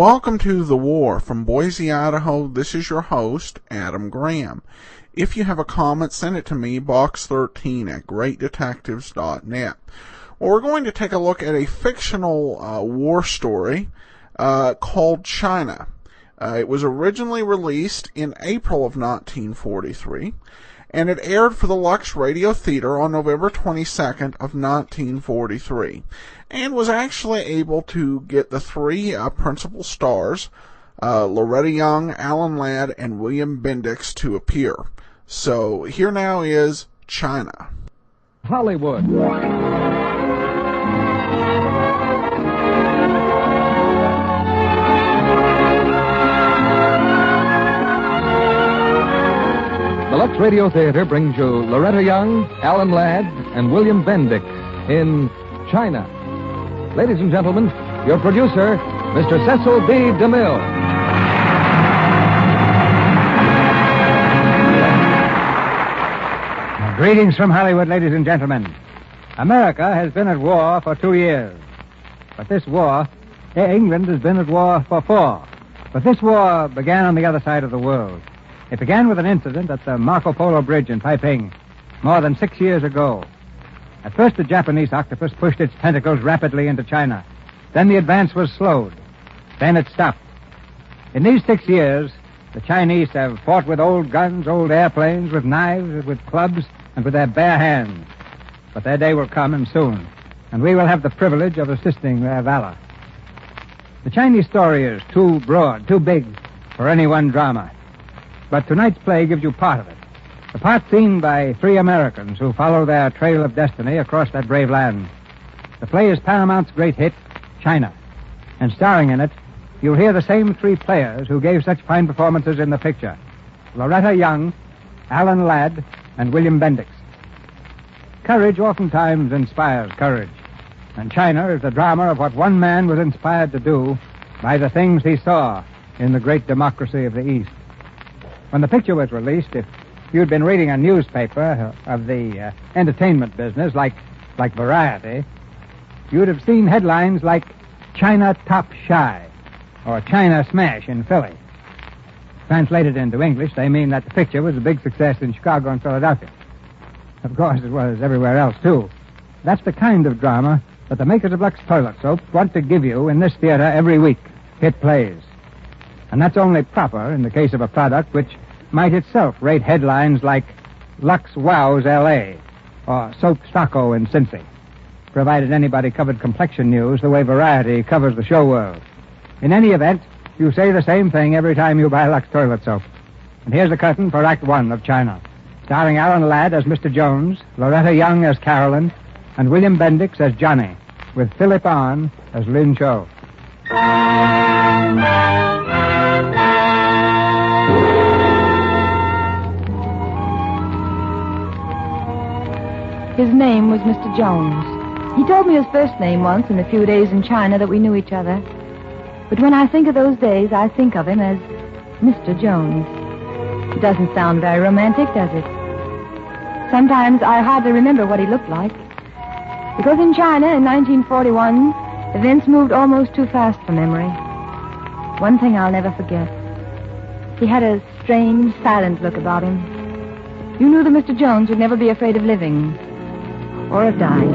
Welcome to The War. From Boise, Idaho, this is your host, Adam Graham. If you have a comment, send it to me, box13@greatdetectives.net. Well, we're going to take a look at a fictional war story called China. It was originally released in April of 1943, and it aired for the Lux Radio Theater on November 22nd of 1943, and was actually able to get the three principal stars, Loretta Young, Alan Ladd, and William Bendix, to appear. So here now is China. Hollywood. The Lux Radio Theater brings you Loretta Young, Alan Ladd, and William Bendix in China. Ladies and gentlemen, your producer, Mr. Cecil B. DeMille. Greetings from Hollywood, ladies and gentlemen. America has been at war for 2 years. But this war, England has been at war for 4. But this war began on the other side of the world. It began with an incident at the Marco Polo Bridge in Taiping more than 6 years ago. At first, the Japanese octopus pushed its tentacles rapidly into China. Then the advance was slowed. Then it stopped. In these 6 years, the Chinese have fought with old guns, old airplanes, with knives, with clubs, and with their bare hands. But their day will come, and soon, and we will have the privilege of assisting their valor. The Chinese story is too broad, too big for any one drama. But tonight's play gives you part of it. The part seen by 3 Americans who follow their trail of destiny across that brave land. The play is Paramount's great hit, China. And starring in it, you'll hear the same 3 players who gave such fine performances in the picture. Loretta Young, Alan Ladd, and William Bendix. Courage oftentimes inspires courage. And China is the drama of what one man was inspired to do by the things he saw in the great democracy of the East. When the picture was released, if you'd been reading a newspaper of the entertainment business, like Variety, you'd have seen headlines like China Top Shy or China Smash in Philly. Translated into English, they mean that the picture was a big success in Chicago and Philadelphia. Of course, it was everywhere else, too. That's the kind of drama that the makers of Lux Toilet Soap want to give you in this theater every week. Hit plays. And that's only proper in the case of a product which might itself rate headlines like Lux Wows L.A. or Soap Stocko in Cincy, provided anybody covered complexion news the way Variety covers the show world. In any event, you say the same thing every time you buy Lux Toilet Soap. And here's the curtain for Act 1 of China, starring Alan Ladd as Mr. Jones, Loretta Young as Carolyn, and William Bendix as Johnny, with Philip Ahn as Lin Cho. His name was Mr. Jones. He told me his first name once in a few days in China that we knew each other. But when I think of those days, I think of him as Mr. Jones. It doesn't sound very romantic, does it? Sometimes I hardly remember what he looked like. Because in China in 1941, events moved almost too fast for memory. One thing I'll never forget. He had a strange, silent look about him. You knew that Mr. Jones would never be afraid of living or of dying.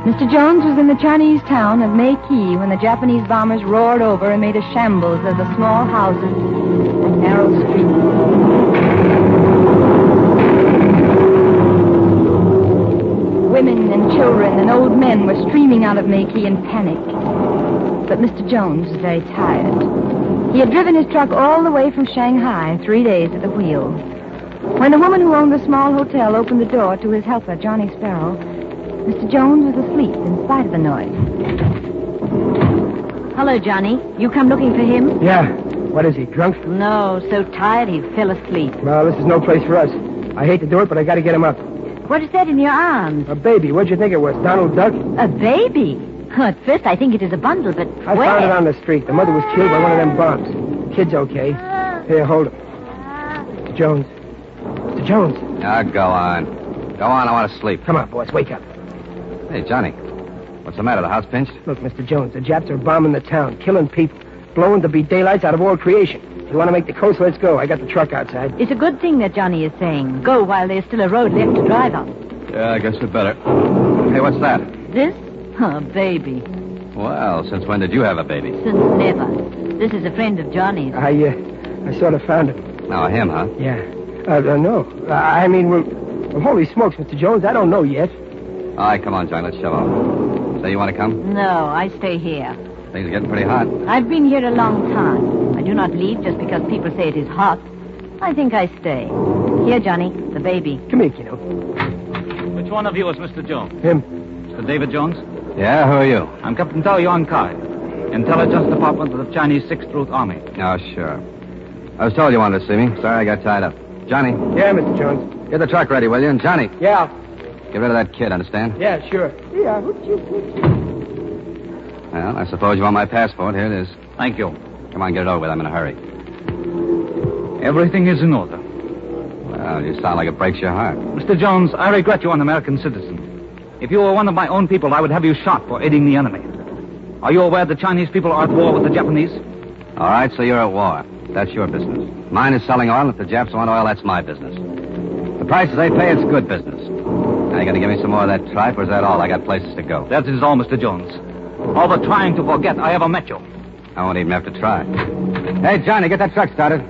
Mr. Jones was in the Chinese town of Meiqi when the Japanese bombers roared over and made a shambles of the small houses and narrow streets. Women and children and old men were streaming out of Meiqi in panic. But Mr. Jones was very tired. He had driven his truck all the way from Shanghai, 3 days at the wheel. When the woman who owned the small hotel opened the door to his helper, Johnny Sparrow, Mr. Jones was asleep in spite of the noise. Hello, Johnny. You come looking for him? Yeah. What is he, drunk? No, so tired he fell asleep. Well, this is no place for us. I hate to do it, but I got to get him up. What is that in your arms? A baby. What'd you think it was, Donald Duck? A baby? At first, I think it is a bundle, but I where? found it on the street. The mother was killed by one of them bombs. Kid's okay. Here, hold him. Mr. Jones. Mr. Jones. Go on. Go on, I want to sleep. Come on, boys, wake up. Hey, Johnny. What's the matter? The house pinched? Look, Mr. Jones, the Japs are bombing the town, killing people, blowing the beat daylights out of all creation. If you want to make the coast, let's go. I got the truck outside. It's a good thing that Johnny is saying. Go while there's still a road left to drive on. Yeah, I guess we'd better. Hey, what's that? This? A baby. Well, since when did you have a baby? Since never. This is a friend of Johnny's. I sort of found him. Now, him, huh? Yeah. No. I mean, well, holy smokes, Mr. Jones, I don't know yet. All right, come on, John. Let's shove off. Say you want to come? No, I stay here. Things are getting pretty hot. I've been here a long time. I do not leave just because people say it is hot. I think I stay. Here, Johnny, the baby. Come here, kiddo. Which one of you is Mr. Jones? Him. Mr. David Jones? Yeah, who are you? I'm Captain Tao Yuan Kai, Intelligence Department of the Chinese 6th Route Army. Oh, sure. I was told you wanted to see me. Sorry I got tied up. Johnny, Yeah, Mr. Jones. get the truck ready, will you? And Johnny, Yeah. get rid of that kid, understand? Yeah, sure. Yeah, Well, I suppose you want my passport. Here it is. Thank you. Come on, get it over with. I'm in a hurry. Everything is in order. Well, you sound like it breaks your heart. Mr. Jones, I regret you're an American citizen. If you were one of my own people, I would have you shot for aiding the enemy. Are you aware the Chinese people are at war with the Japanese? All right, so you're at war. That's your business. Mine is selling oil, and if the Japs want oil, that's my business. The prices they pay, it's good business. Now, you gonna give me some more of that tripe, or is that all? I got places to go. That is all, Mr. Jones. All the trying to forget I ever met you. I won't even have to try. Hey, Johnny, get that truck started.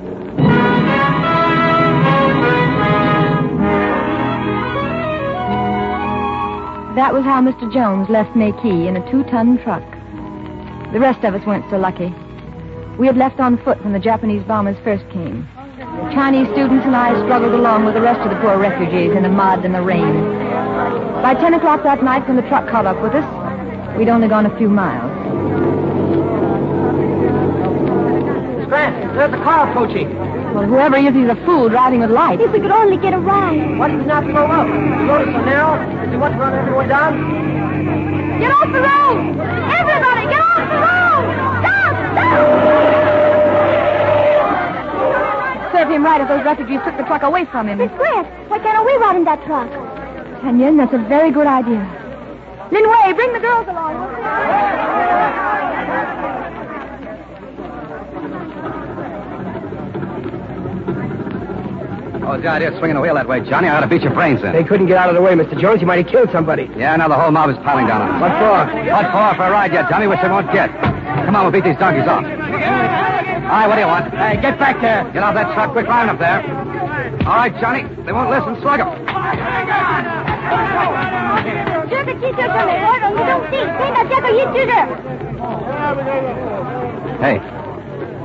That was how Mr. Jones left Makee in a 2-ton truck. The rest of us weren't so lucky. We had left on foot when the Japanese bombers first came. The Chinese students and I struggled along with the rest of the poor refugees in the mud and the rain. By 10 o'clock that night, when the truck caught up with us, we'd only gone a few miles. Miss Grant, there's a car approaching. Well, whoever is, he's a fool driving with lights. If we could only get a ride. Why did we not slow up? The road is so narrow. Does he want to run everyone down? Get off the road! Everybody, get off the road! Stop! Serve him right if those refugees took the truck away from him. Miss Grant, why can't we ride in that truck? Kenyon, that's a very good idea. Lin Wei, bring the girls along. Oh, the idea of swinging the wheel that way, Johnny, I ought to beat your brains in. They couldn't get out of the way, Mr. Jones. You might have killed somebody. Yeah, now the whole mob is piling down on us. What for? What for? For a ride yet, Johnny, which they won't get. Come on, we'll beat these donkeys off. All right, what do you want? Hey, get back there. Get off that truck. We're climbing up there. All right, Johnny. They won't listen. Slug them. Hey.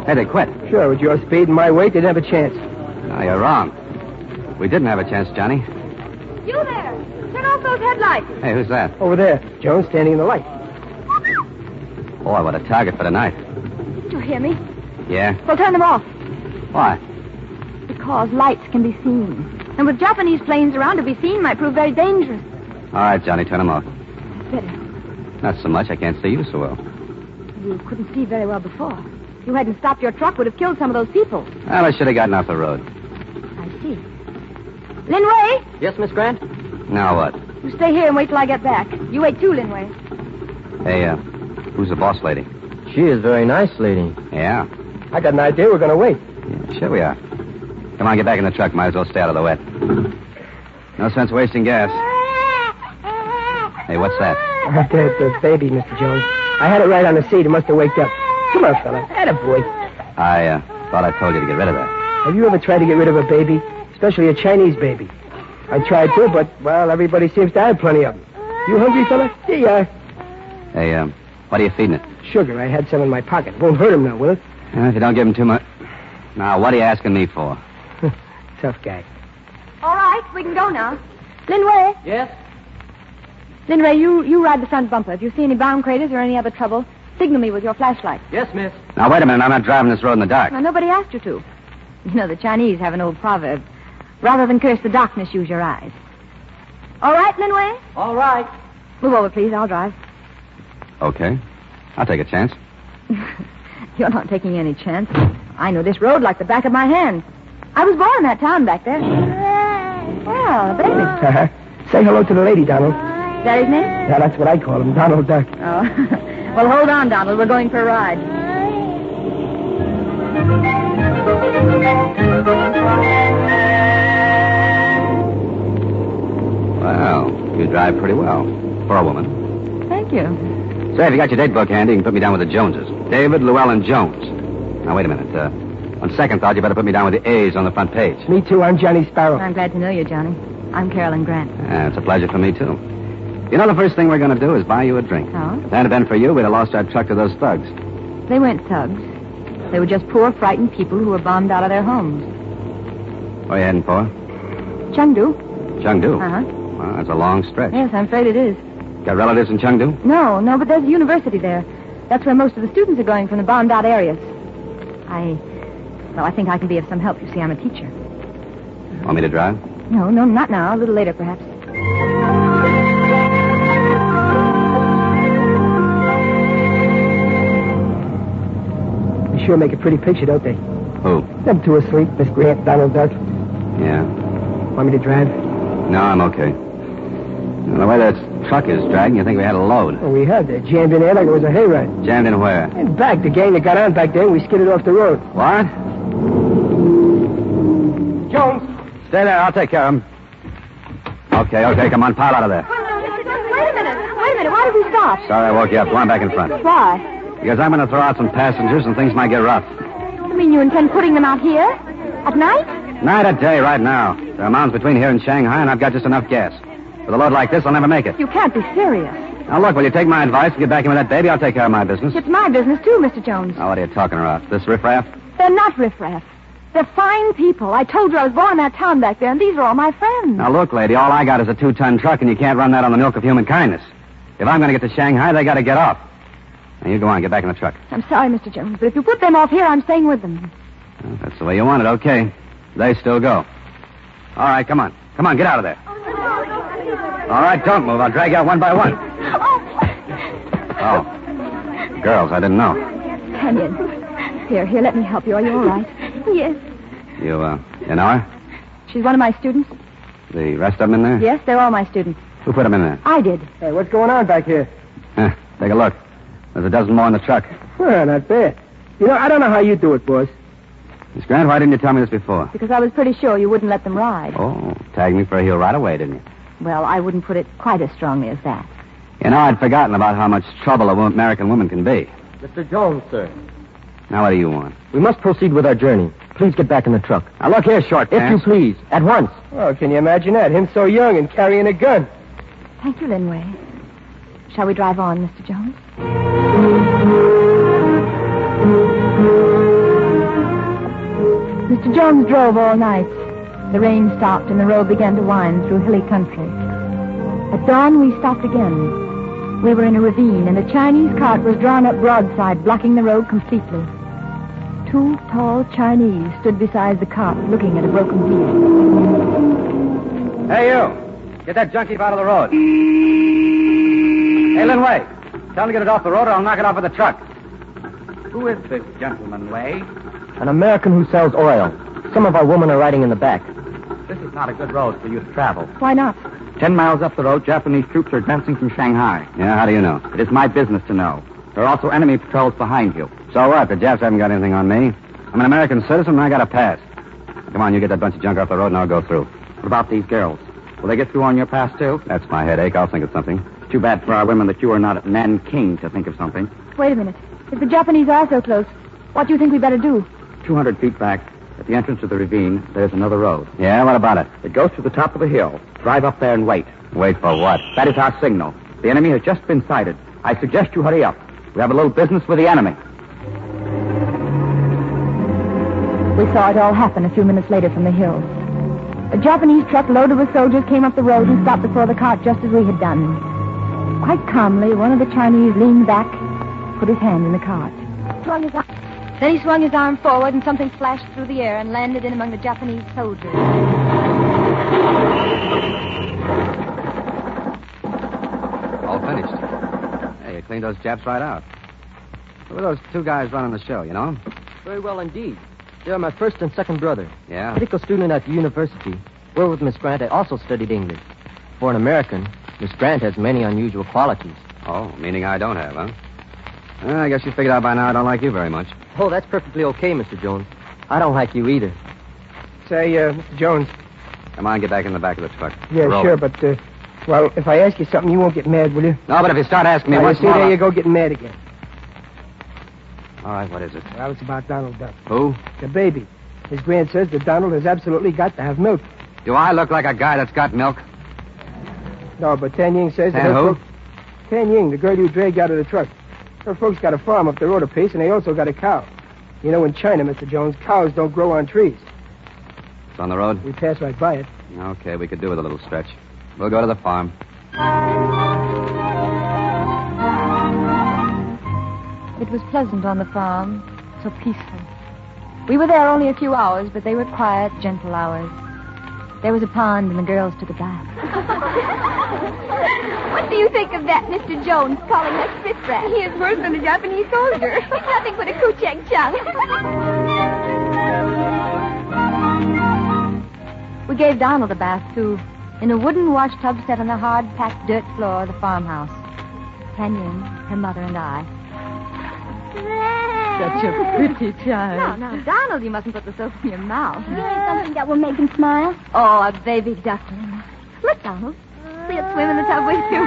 Hey, they quit. Sure, with your speed and my weight, they'd have a chance. No, you're wrong. We didn't have a chance, Johnny. You there! Turn off those headlights. Hey, who's that? Over there. Jones standing in the light. Boy, what a target for tonight. Did you hear me? Yeah? Well, turn them off. Why? Because lights can be seen. And with Japanese planes around, to be seen might prove very dangerous. All right, Johnny, turn them off. Better. Not so much. I can't see you so well. You couldn't see very well before. If you hadn't stopped your truck, would have killed some of those people. Well, I should have gotten off the road. I see. Lin Wei, Yes, Miss Grant? Now what? you stay here and wait till I get back. You wait too, Lin Wei. Hey, who's the boss lady? She is a very nice lady. Yeah. I got an idea we're going to wait. Yeah, sure we are. Come on, get back in the truck. Might as well stay out of the wet. No sense wasting gas. Hey, what's that? The baby, Mr. Jones. I had it right on the seat. It must have waked up. Come on, fella. Attaboy. I thought I told you to get rid of that. Have you ever tried to get rid of a baby? Especially a Chinese baby. I tried to, but, well, everybody seems to have plenty of them. You hungry, fella? Here you are. Hey, what are you feeding it? Sugar. I had some in my pocket. Won't hurt him now, will it? If you don't give him too much. Now, what are you asking me for? Tough guy. All right, we can go now. Lin Wei. Yes? Lin Wei, you ride the front bumper. If you see any bomb craters or any other trouble, signal me with your flashlight. Yes, miss. Now, wait a minute. I'm not driving this road in the dark. Now, nobody asked you to. You know, the Chinese have an old proverb. Rather than curse the darkness, use your eyes. All right, Lin Wei? All right. Move over, please. I'll drive. Okay. I'll take a chance. You're not taking any chance. I know this road like the back of my hand. I was born in that town back there. Well, baby. Say hello to the lady, Donald. Is that his name? Yeah, that's what I call him, Donald Duck. Oh. Well, hold on, Donald. We're going for a ride. Well, you drive pretty well for a woman. Thank you. Say, if you got your date book handy, you can put me down with the Joneses. David Llewellyn Jones. Now, wait a minute. On second thought, you better put me down with the A's on the front page. Me too, I'm Johnny Sparrow. I'm glad to know you, Johnny. I'm Carolyn Grant. It's a pleasure for me, too. You know, the first thing we're going to do is buy you a drink. Oh? If it hadn't been for you, we'd have lost our truck to those thugs. They weren't thugs. They were just poor, frightened people who were bombed out of their homes. Where you heading for? Chengdu. Chengdu? Uh-huh. Well, that's a long stretch. Yes, I'm afraid it is. Got relatives in Chengdu? No, but there's a university there. That's where most of the students are going from the bombed-out areas. I think I can be of some help. You see, I'm a teacher. Want me to drive? No, not now. A little later, perhaps. They sure make a pretty picture, don't they? Who? Them two asleep, Miss Grant, Donald Duck. Yeah. Want me to drive? No, I'm okay. Well, the way that truck is dragging, you think we had a load. Oh, we had. They jammed in there like it was a hayride. Jammed in where? In back, the gang that got on back there, we skidded off the road. What? Jones! Stay there. I'll take care of him. Okay. Come on, pile out of there. Wait a minute. Why did we stop? Sorry I woke you up. Go on back in front. Why? Because I'm going to throw out some passengers and things might get rough. You mean you intend putting them out here? At night? Night or day, right now. There are mountains between here and Shanghai, and I've got just enough gas. With a load like this, I'll never make it. You can't be serious. Now, look, will you take my advice and get back in with that baby? I'll take care of my business. It's my business, too, Mr. Jones. Now, what are you talking about? This riffraff? They're not riffraff. They're fine people. I told you I was born in that town back there, and these are all my friends. Now, look, lady, all I got is a 2-ton truck, and you can't run that on the milk of human kindness. If I'm going to get to Shanghai, they got to get off. Now, you go on. Get back in the truck. I'm sorry, Mr. Jones, but if you put them off here, I'm staying with them. Well, if that's the way you want it, okay. They still go. All right, come on. Come on, get out of there. All right, don't move. I'll drag you out one by one. Oh. Girls, I didn't know. Kenyon. Here, let me help you. Are you all right? Yes. You know her? She's one of my students. The rest of them in there? Yes, they're all my students. Who put them in there? I did. Hey, what's going on back here? Take a look. There's a dozen more in the truck. Well, not bad. You know, I don't know how you do it, boss. Miss Grant, why didn't you tell me this before? Because I was pretty sure you wouldn't let them ride. Oh, tagged me for a heel right away, didn't you? Well, I wouldn't put it quite as strongly as that. You know, I'd forgotten about how much trouble an American woman can be. Mr. Jones, sir. Now, what do you want? We must proceed with our journey. Please get back in the truck. Now, look here, short If you please, at once. Oh, can you imagine that? Him so young and carrying a gun. Thank you, Linway. Shall we drive on, Mr. Jones? Mr. Jones drove all night. The rain stopped and the road began to wind through hilly country. At dawn, we stopped again. We were in a ravine, and a Chinese cart was drawn up broadside, blocking the road completely. 2 tall Chinese stood beside the cart, looking at a broken wheel. Hey, you. Get that junk heap out of the road. Hey, Lin Wei. Tell him to get it off the road or I'll knock it off with the truck. Who is this gentleman, Wei? An American who sells oil. Some of our women are riding in the back. This is not a good road for you to travel. Why not? 10 miles up the road, Japanese troops are advancing from Shanghai. Yeah, how do you know? It is my business to know. There are also enemy patrols behind you. So what? The Japs haven't got anything on me. I'm an American citizen and I got a pass. Come on, you get that bunch of junk off the road and I'll go through. What about these girls? Will they get through on your pass, too? That's my headache. I'll think of something. Too bad for our women that you are not at Nanking to think of something. Wait a minute. If the Japanese are so close, what do you think we better do? 200 feet back, at the entrance of the ravine, there's another road. Yeah, what about it? It goes to the top of the hill. Drive up there and wait. Wait for what? That is our signal. The enemy has just been sighted. I suggest you hurry up. We have a little business with the enemy. We saw it all happen a few minutes later from the hill. A Japanese truck loaded with soldiers came up the road and stopped before the cart just as we had done. Quite calmly, one of the Chinese leaned back, put his hand in the cart. Then he swung his arm forward and something flashed through the air and landed in among the Japanese soldiers. All finished. Hey, you cleaned those Japs right out. Who are those 2 guys running the show, you know? Very well indeed. They're my first and second brother. Yeah? Medical student at the university. We're with Miss Grant. I also studied English. For an American, Miss Grant has many unusual qualities. Oh, meaning I don't have, huh? Well, I guess you figured out by now I don't like you very much. Oh, that's perfectly okay, Mr. Jones. I don't like you either. Say, Mr. Jones. Come on, get back in the back of the truck. Yeah, Roll sure, it. but, well, if I ask you something, you won't get mad, will you? No, but if you start asking me Now, you once see, more... there you go, getting mad again. All right, what is it? Well, it's about Donald Duck. Who? The baby. His Grant says that Donald has absolutely got to have milk. Do I look like a guy that's got milk? No, but Tan Ying says that And her who? folks... Tan Ying, the girl you dragged out of the truck. Her folks got a farm up the road a piece, and they also got a cow. You know, in China, Mr. Jones, cows don't grow on trees. It's on the road? We pass right by it. Okay, we could do with a little stretch. We'll go to the farm. It was pleasant on the farm, so peaceful. We were there only a few hours, but they were quiet, gentle hours. There was a pond, and the girls took a bath. What do you think of that, Mr. Jones, calling us riffraff? He is worse than a Japanese soldier. It's nothing but a kuchang-chung. We gave Donald a bath, too, in a wooden wash tub set on the hard-packed dirt floor of the farmhouse. Kenyon, her mother, and I. Such a pretty child. Now, Donald, you mustn't put the soap in your mouth. something that will make him smile. Oh, a baby duckling. Look, Donald. We'll swim in the tub with you.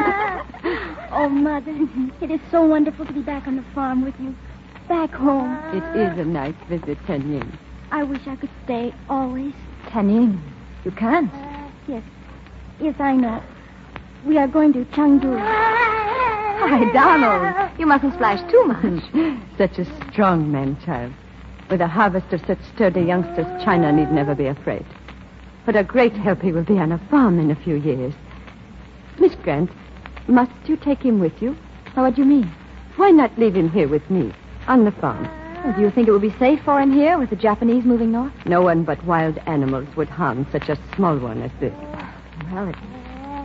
Oh, Mother, it is so wonderful to be back on the farm with you. Back home. It is a nice visit, Ten-Ying. I wish I could stay always. Kenyon, you can't. Yes. Yes, I know. We are going to Chengdu. Why, Donald, you mustn't splash too much. Such a strong man, child. With a harvest of such sturdy youngsters, China need never be afraid. What a great help he will be on a farm in a few years. Miss Grant, must you take him with you? Oh, what do you mean? Why not leave him here with me, on the farm? Oh, do you think it would be safe for him here with the Japanese moving north? No one but wild animals would harm such a small one as this. Well, it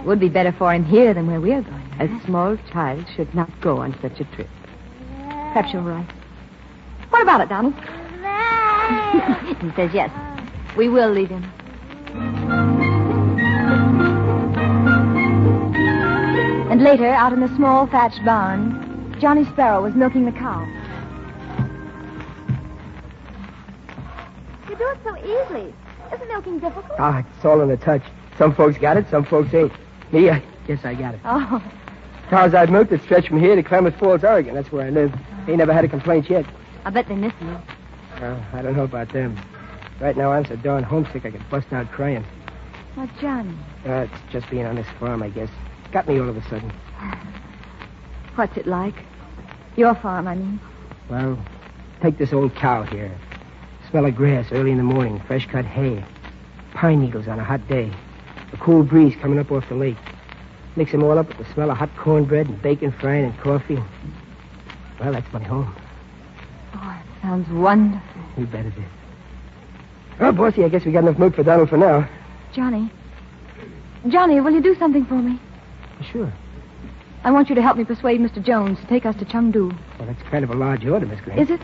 would be better for him here than where we are going. A small child should not go on such a trip. Perhaps you're right. What about it, Donald? He says yes. We will leave him. And later, out in the small thatched barn, Johnny Sparrow was milking the cow. You do it so easily. Isn't milking difficult? Ah, it's all in a touch. Some folks got it, some folks ain't. Me, I guess I got it. Oh, Cows I've milked that stretch from here to Klamath Falls, Oregon. That's where I live. Ain't never had a complaint yet. I bet they miss you. I don't know about them. Right now, I'm so darn homesick I could bust out crying. Oh, Johnny. It's just being on this farm, I guess. Got me all of a sudden. What's it like? Your farm, I mean. Well, take this old cow here. Smell of grass early in the morning, fresh cut hay. Pine needles on a hot day. A cool breeze coming up off the lake. Mix them all up with the smell of hot cornbread and bacon frying and coffee. Well, that's my home. Oh, it sounds wonderful. You bet it is. Well, Bossy, I guess we got enough milk for Donald for now. Johnny, will you do something for me? Sure. I want you to help me persuade Mr. Jones to take us to Chengdu. Well, that's kind of a large order, Miss Grant. Is it?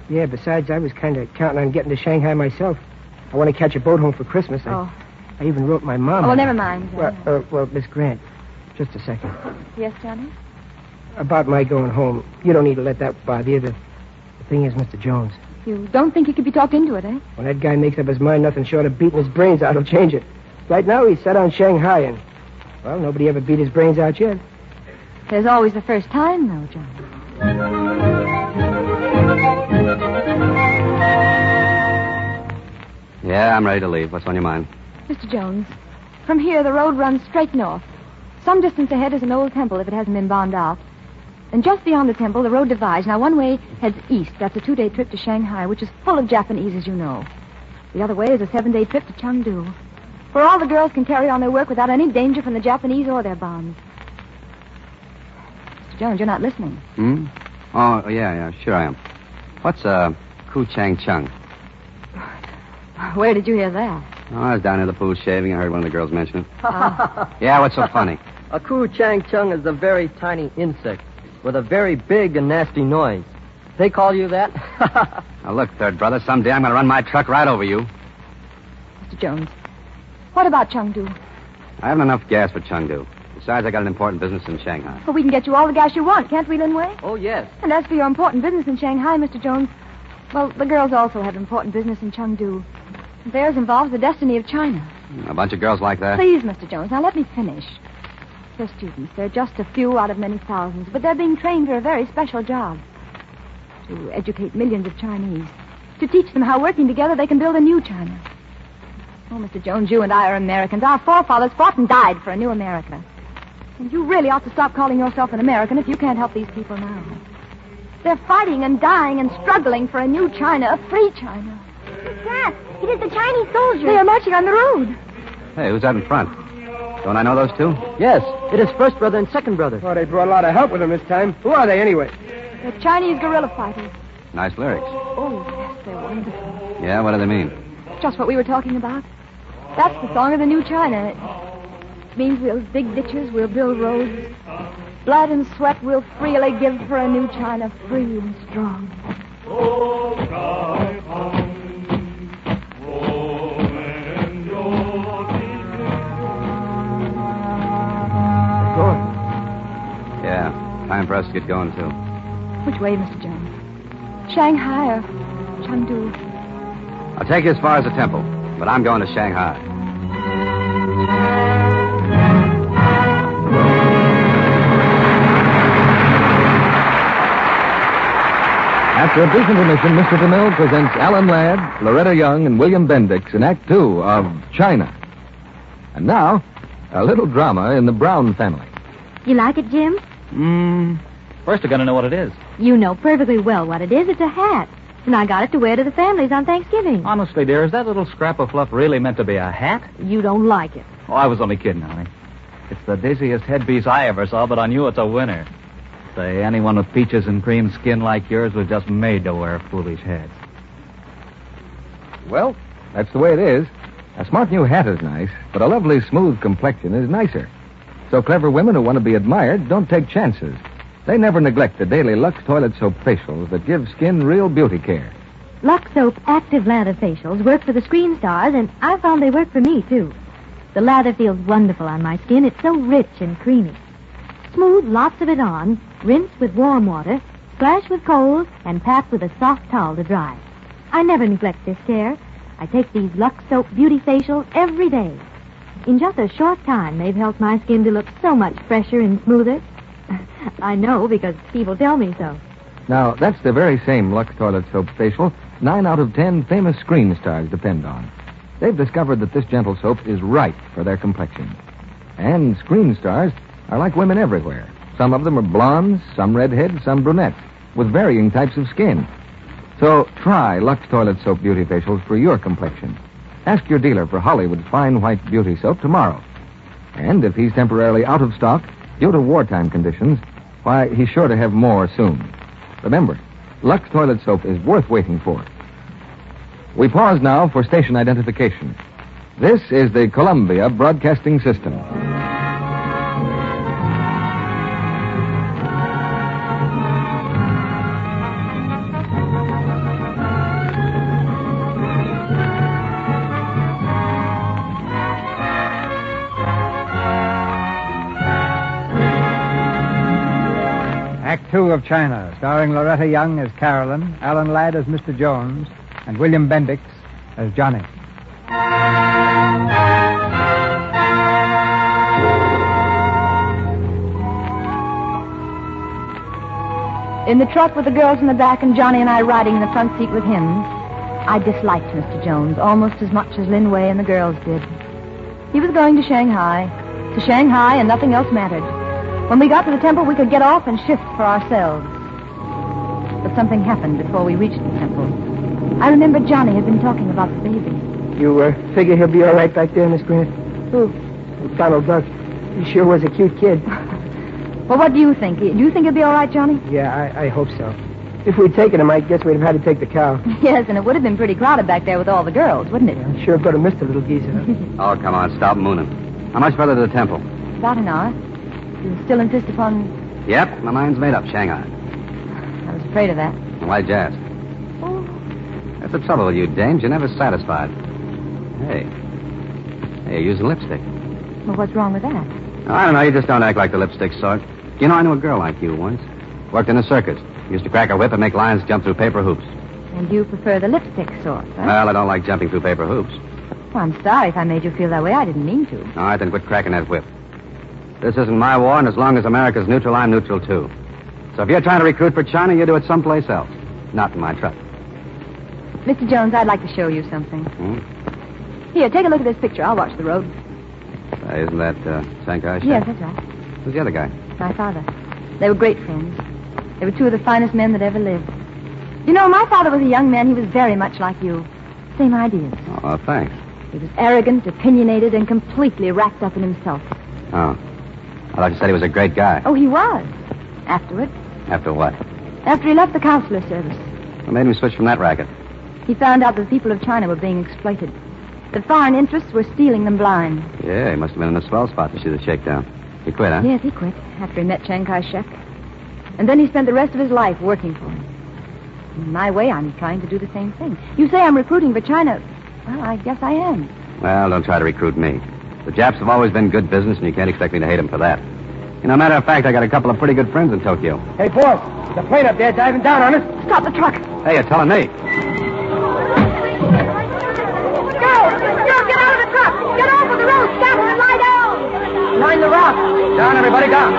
Yeah, besides, I was kind of counting on getting to Shanghai myself. I want to catch a boat home for Christmas. Oh. I even wrote my mom. Oh, well, never mind. Well, Miss Grant, just a second. Yes, Johnny? About my going home, you don't need to let that bother you. The thing is, Mr. Jones. You don't think you could be talked into it, eh? When that guy makes up his mind, nothing short of beating his brains out will change it. Right now, he's set on Shanghai, and, well, nobody ever beat his brains out yet. There's always the first time, though, Johnny. Yeah, I'm ready to leave. What's on your mind? Mr. Jones, from here, the road runs straight north. Some distance ahead is an old temple, if it hasn't been bombed out. And just beyond the temple, the road divides. Now, one way heads east. That's a 2-day trip to Shanghai, which is full of Japanese, as you know. The other way is a 7-day trip to Chengdu, where all the girls can carry on their work without any danger from the Japanese or their bombs. Mr. Jones, you're not listening. Hmm? Oh, yeah, sure I am. What's Kuchang-chung? Where did you hear that? Oh, I was down near the pool shaving. I heard one of the girls mention it. Yeah, what's so funny? A kuchang-chung is a very tiny insect with a very big and nasty noise. They call you that? Now, look, third brother, someday I'm going to run my truck right over you. Mr. Jones, what about Chengdu? I haven't enough gas for Chengdu. Besides, Besides, I got an important business in Shanghai. Well, we can get you all the gas you want, can't we, Lin Wei? Oh, yes. And as for your important business in Shanghai, Mr. Jones, well, the girls also have important business in Chengdu. Theirs involves the destiny of China. A bunch of girls like that? Please, Mr. Jones, now let me finish. They're students. They're just a few out of many thousands, but they're being trained for a very special job. To educate millions of Chinese. To teach them how working together they can build a new China. Oh, Mr. Jones, you and I are Americans. Our forefathers fought and died for a new America. And you really ought to stop calling yourself an American if you can't help these people now. They're fighting and dying and struggling for a new China, a free China. Dad, it is the Chinese soldiers. They are marching on the road. Hey, who's that in front? Don't I know those two? Yes, it is first brother and second brother. Oh, they brought a lot of help with them this time. Who are they, anyway? They're Chinese guerrilla fighters. Nice lyrics. Oh, yes, they're wonderful. Yeah, what do they mean? Just what we were talking about. That's the song of the new China. It means we'll dig ditches, we'll build roads. Blood and sweat we'll freely give for a new China, free and strong. Yeah, time for us to get going, too. Which way, Mr. Jones? Shanghai or Chengdu? I'll take you as far as the temple, but I'm going to Shanghai. After a brief intermission, Mr. DeMille presents Alan Ladd, Loretta Young, and William Bendix in Act Two of China. And now, a little drama in the Brown family. You like it, Jim? First, I gotta know what it is. You know perfectly well what it is. It's a hat. And I got it to wear to the families on Thanksgiving. Honestly, dear, is that little scrap of fluff really meant to be a hat? You don't like it. Oh, I was only kidding, honey. It's the dizziest headpiece I ever saw, but on you it's a winner. Say, anyone with peaches and cream skin like yours was just made to wear foolish hats. Well, that's the way it is. A smart new hat is nice, but a lovely smooth complexion is nicer. So clever women who want to be admired don't take chances. They never neglect the daily Lux Toilet Soap facials that give skin real beauty care. Lux Soap Active Lather facials work for the screen stars, and I found they work for me, too. The lather feels wonderful on my skin. It's so rich and creamy. Smooth lots of it on, rinse with warm water, splash with cold, and pat with a soft towel to dry. I never neglect this care. I take these Lux Soap Beauty facials every day. In just a short time, they've helped my skin to look so much fresher and smoother. I know because people tell me so. Now, that's the very same Lux Toilet Soap facial 9 out of 10 famous screen stars depend on. They've discovered that this gentle soap is right for their complexion. And screen stars are like women everywhere. Some of them are blondes, some redheads, some brunettes, with varying types of skin. So try Lux Toilet Soap Beauty Facials for your complexion. Ask your dealer for Hollywood's Fine White Beauty Soap tomorrow. And if he's temporarily out of stock due to wartime conditions, why, he's sure to have more soon. Remember, Lux Toilet Soap is worth waiting for. We pause now for station identification. This is the Columbia Broadcasting System. Act Two of China, starring Loretta Young as Carolyn, Alan Ladd as Mr. Jones, and William Bendix as Johnny. In the truck with the girls in the back and Johnny and I riding in the front seat with him, I disliked Mr. Jones almost as much as Lin Wei and the girls did. He was going to Shanghai, and nothing else mattered. When we got to the temple, we could get off and shift for ourselves. But something happened before we reached the temple. I remember Johnny had been talking about the baby. You figure he'll be all right back there, Miss Grant? Who? Donald Duck. He sure was a cute kid. Well, what do you think? Do you think he'll be all right, Johnny? Yeah, I hope so. If we'd taken him, I guess we'd have had to take the cow. Yes, and it would have been pretty crowded back there with all the girls, wouldn't it? Yeah, sure could have missed the little geezer. Oh, come on, stop mooning. How much further to the temple? About an hour. You still insist upon... Yep, my mind's made up, Shanghai. I was afraid of that. Why'd you ask? Oh. That's the trouble with you, dames. You're never satisfied. Hey, you're using lipstick. Well, what's wrong with that? I don't know. You just don't act like the lipstick sort. You know, I knew a girl like you once. Worked in a circus. Used to crack her whip and make lions jump through paper hoops. And you prefer the lipstick sort, huh? Well, I don't like jumping through paper hoops. Well, I'm sorry if I made you feel that way. I didn't mean to. All right, then quit cracking that whip. This isn't my war, and as long as America's neutral, I'm neutral, too. So if you're trying to recruit for China, you do it someplace else. Not in my truck. Mr. Jones, I'd like to show you something. Here, take a look at this picture. I'll watch the road. Isn't that Sankai? Yes, that's right. Who's the other guy? My father. They were great friends. They were two of the finest men that ever lived. You know, my father was a young man. He was very much like you. Same ideas. Oh, thanks. He was arrogant, opinionated, and completely wrapped up in himself. Oh. I thought you said he was a great guy. Oh, he was. Afterward. After what? After he left the consular service. What made him switch from that racket? He found out that the people of China were being exploited. The foreign interests were stealing them blind. Yeah, he must have been in a swell spot to see the shakedown. He quit, huh? Yes, he quit after he met Chiang Kai-shek. And then he spent the rest of his life working for him. In my way, I'm trying to do the same thing. You say I'm recruiting for China. Well, I guess I am. Well, don't try to recruit me. The Japs have always been good business, and you can't expect me to hate them for that. You know, matter of fact, I got a couple of pretty good friends in Tokyo. Hey, boss, there's a plane up there diving down on us. Stop the truck. Hey, you're telling me. Go, get out of the truck. Get off of the road. Stop and lie down. Line the rock. Down, everybody, down.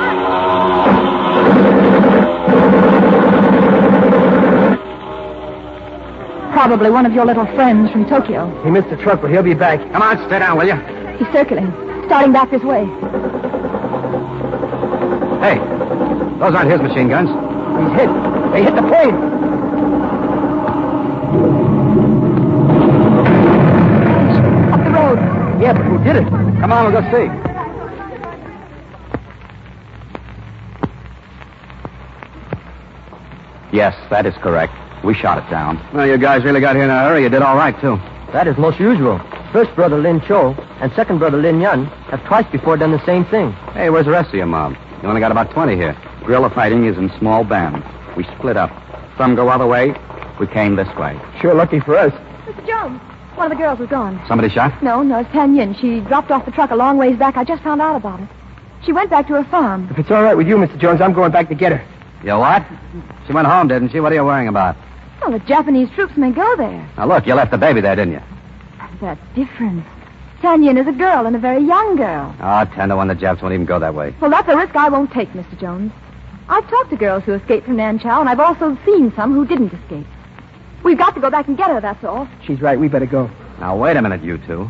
Probably one of your little friends from Tokyo. He missed the truck, but he'll be back. Come on, stay down, will you? He's circling, starting back this way. Hey, those aren't his machine guns. He's hit. They hit the plane. Up the road. Yeah, but who did it? Come on, we'll go see. Yes, that is correct. We shot it down. Well, you guys really got here in a hurry. You did all right, too. That is most usual. First brother Lin Cho and second brother Lin Yun have twice before done the same thing. Hey, where's the rest of your mob? You only got about 20 here. Guerrilla fighting is in small bands. We split up. Some go other way. We came this way. Sure lucky for us. Mr. Jones, one of the girls was gone. Somebody shot? No, it's Tan Yin. She dropped off the truck a long ways back. I just found out about it. She went back to her farm. If it's all right with you, Mr. Jones, I'm going back to get her. You what? She went home, didn't she? What are you worrying about? Well, the Japanese troops may go there. Now, look, you left the baby there, didn't you? That's different. Tan Yin is a girl, and a very young girl. Oh, 10 to 1, the Japs won't even go that way. Well, that's a risk I won't take, Mr. Jones. I've talked to girls who escaped from Nanchow, and I've also seen some who didn't escape. We've got to go back and get her, that's all. She's right. We better go. Now, wait a minute, you two.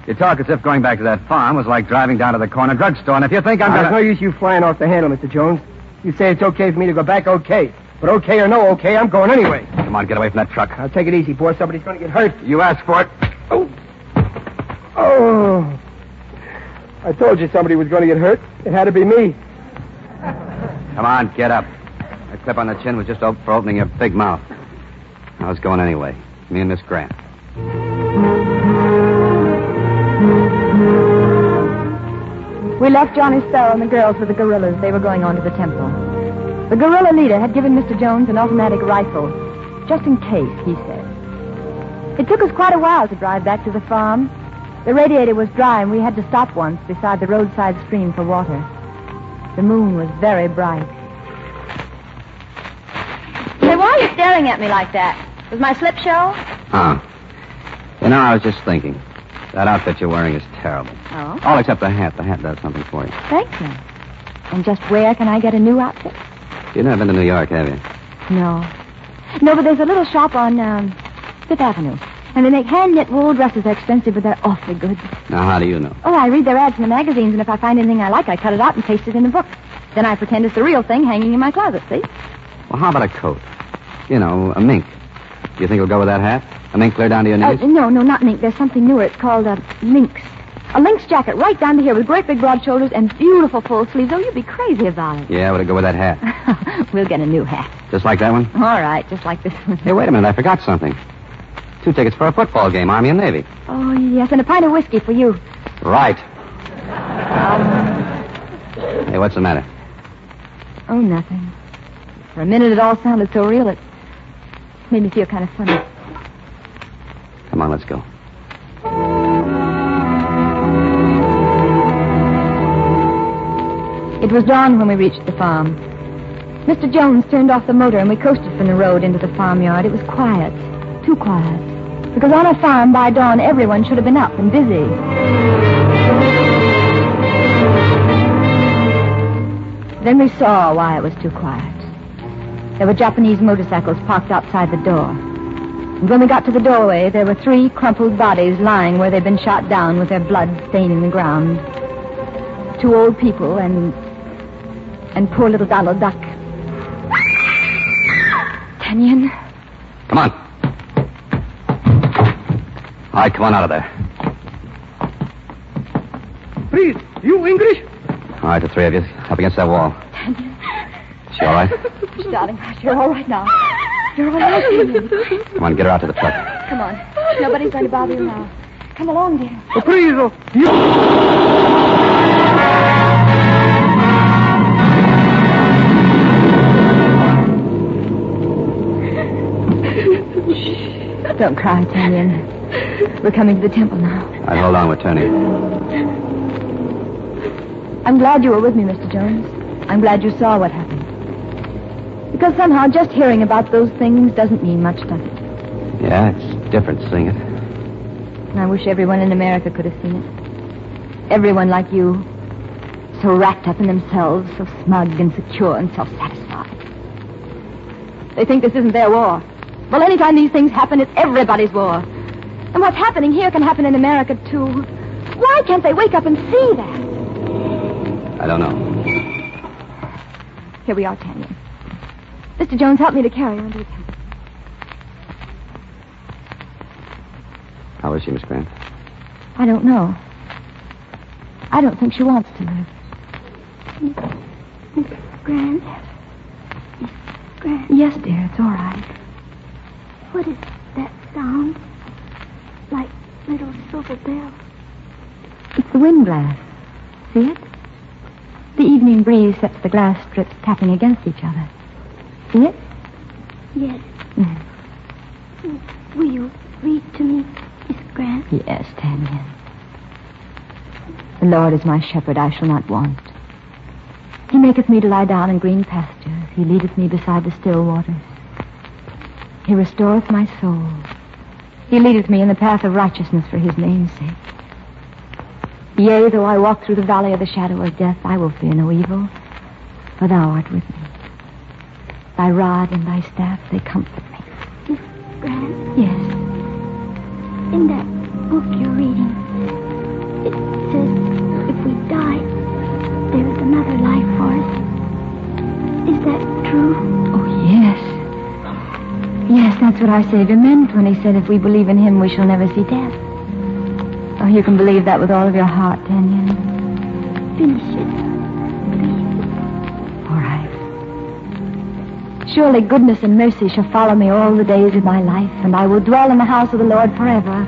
You talk as if going back to that farm was like driving down to the corner drugstore, and if you think I'm There's gonna... no use you flying off the handle, Mr. Jones. You say it's okay for me to go back, okay. But okay or no okay, I'm going anyway. Come on, get away from that truck. Now, take it easy, boy. Somebody's going to get hurt. You asked for it. Oh. I told you somebody was going to get hurt. It had to be me. Come on, get up. That clip on the chin was just for opening your big mouth. I was going anyway. Me and Miss Grant. We left Johnny Sparrow and the girls with the guerrillas. They were going on to the temple. The guerrilla leader had given Mr. Jones an automatic rifle, just in case, he said. It took us quite a while to drive back to the farm. The radiator was dry, and we had to stop once beside the roadside stream for water. The moon was very bright. Say, why are you staring at me like that? Was my slip show? Oh. You know, I was just thinking. That outfit you're wearing is terrible. Oh? All except the hat. The hat does something for you. Thank you. And just where can I get a new outfit? You've never been to New York, have you? No. No, but there's a little shop on Fifth Avenue. And they make hand-knit wool dresses. They're expensive, but they're awfully good. Now, how do you know? Oh, I read their ads in the magazines, and if I find anything I like, I cut it out and paste it in a book. Then I pretend it's the real thing hanging in my closet, see? Well, how about a coat? You know, a mink. Do you think it'll go with that hat? A mink clear down to your knees? No, not mink. There's something newer. It's called lynx. A lynx jacket right down to here with great big broad shoulders and beautiful full sleeves. Oh, you'd be crazy about it. Yeah, would it go with that hat? We'll get a new hat. Just like that one? All right, just like this one. Hey, wait a minute. I forgot something. 2 tickets for a football game, Army and Navy. Oh, yes, and a pint of whiskey for you. Right. Hey, what's the matter? Oh, nothing. For a minute, it all sounded so real, it made me feel kind of funny. Come on, let's go. It was dawn when we reached the farm. Mr. Jones turned off the motor and we coasted from the road into the farmyard. It was quiet, too quiet. Because on a farm by dawn, everyone should have been up and busy. Then we saw why it was too quiet. There were Japanese motorcycles parked outside the door. And when we got to the doorway, there were 3 crumpled bodies lying where they'd been shot down with their blood staining the ground. 2 old people and poor little Donald Duck. Kenyon. Come on. All right, come on out of there. Please, you English? All right, the 3 of you, up against that wall. Kenyon. She all right? Darling, you're all right now. You're all right, Kenyon. Come on, get her out to the truck. Come on. Nobody's going to bother you now. Come along, dear. Oh, please, you... Don't cry, Kenyon. We're coming to the temple now. All right, hold on, we're turning. I'm glad you were with me, Mr. Jones. I'm glad you saw what happened. Because somehow just hearing about those things doesn't mean much, does it? Yeah, it's different seeing it. And I wish everyone in America could have seen it. Everyone like you. So wrapped up in themselves, so smug and secure and self-satisfied. They think this isn't their war. Well, anytime these things happen, it's everybody's war. And what's happening here can happen in America, too. Why can't they wake up and see that? I don't know. Here we are, Tanya. Mr. Jones, help me to carry her into the temple. How is she, Miss Grant? I don't know. I don't think she wants to live. Miss Grant? Miss Grant? Yes, dear, it's all right. What is that sound? Like little silver bells. It's the wind glass. See it? The evening breeze sets the glass strips tapping against each other. See it? Yes. Will you read to me, Miss Grant? Yes, Tanya. The Lord is my shepherd, I shall not want. He maketh me to lie down in green pastures. He leadeth me beside the still waters. He restoreth my soul. He leadeth me in the path of righteousness for his name's sake. Yea, though I walk through the valley of the shadow of death, I will fear no evil, for thou art with me. Thy rod and thy staff, they comfort me. Miss Grant? Yes. In that book you're reading, it says if we die, there is another life for us. Is that true? Oh, yes. Yes, that's what our Savior meant when he said if we believe in him, we shall never see death. Oh, you can believe that with all of your heart, Tanya. Finish it, please. All right. Surely goodness and mercy shall follow me all the days of my life, and I will dwell in the house of the Lord forever.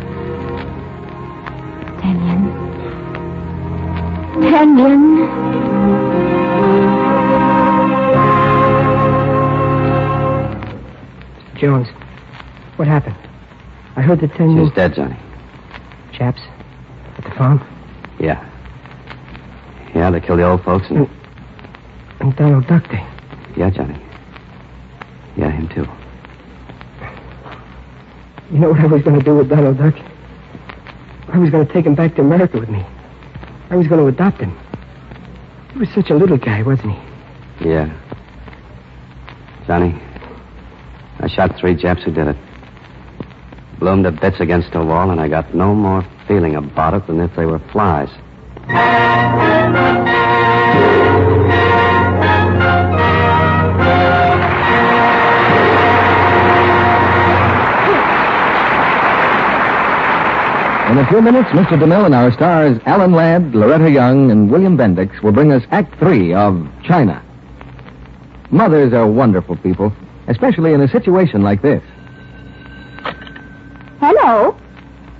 Tanya. Jones, what happened? I heard the 10 She's dead, Johnny. chaps at the farm. Yeah. Yeah, they killed the old folks and... And Donald Duck, they... Yeah, Johnny. Yeah, him too. You know what I was going to do with Donald Duck? I was going to take him back to America with me. I was going to adopt him. He was such a little guy, wasn't he? Yeah. Johnny, I shot 3 Japs who did it. Blew them to bits against a wall, and I got no more feeling about it than if they were flies. In a few minutes, Mr. DeMille and our stars Alan Ladd, Loretta Young, and William Bendix will bring us Act 3 of China. Mothers are wonderful people, especially in a situation like this. Hello.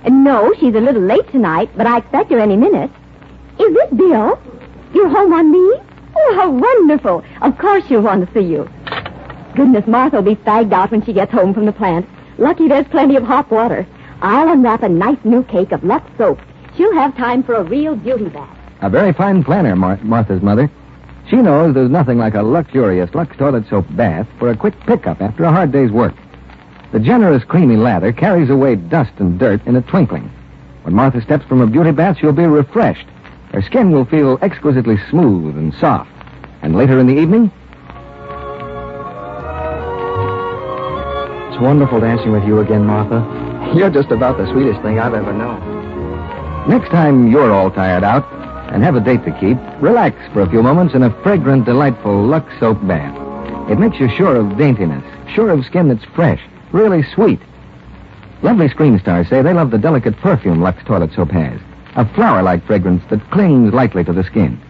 No, she's a little late tonight, but I expect her any minute. Is this Bill? You home on me? Oh, how wonderful. Of course she'll want to see you. Goodness, Martha will be fagged out when she gets home from the plant. Lucky there's plenty of hot water. I'll unwrap a nice new cake of Lux soap. She'll have time for a real beauty bath. A very fine planner, Martha's mother. She knows there's nothing like a luxurious Lux toilet soap bath for a quick pickup after a hard day's work. The generous, creamy lather carries away dust and dirt in a twinkling. When Martha steps from a beauty bath, she'll be refreshed. Her skin will feel exquisitely smooth and soft. And later in the evening... It's wonderful dancing with you again, Martha. You're just about the sweetest thing I've ever known. Next time you're all tired out and have a date to keep, relax for a few moments in a fragrant, delightful Lux soap bath. It makes you sure of daintiness, sure of skin that's fresh, really sweet. Lovely screen stars say they love the delicate perfume Lux toilet soap has, a flower-like fragrance that clings lightly to the skin.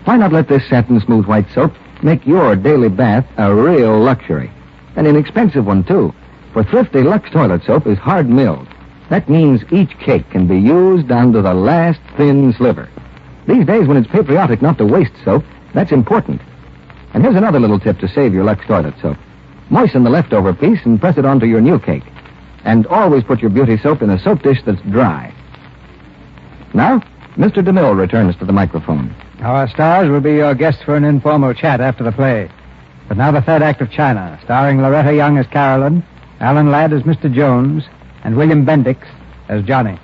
Why not let this satin smooth white soap make your daily bath a real luxury? An inexpensive one, too, for thrifty Lux toilet soap is hard milled. That means each cake can be used down to the last thin sliver. These days, when it's patriotic not to waste soap, that's important. And here's another little tip to save your Lux toilet soap. Moisten the leftover piece and press it onto your new cake. And always put your beauty soap in a soap dish that's dry. Now, Mr. DeMille returns to the microphone. Our stars will be your guests for an informal chat after the play. But now the third act of China, starring Loretta Young as Carolyn, Alan Ladd as Mr. Jones, and William Bendix as Johnny.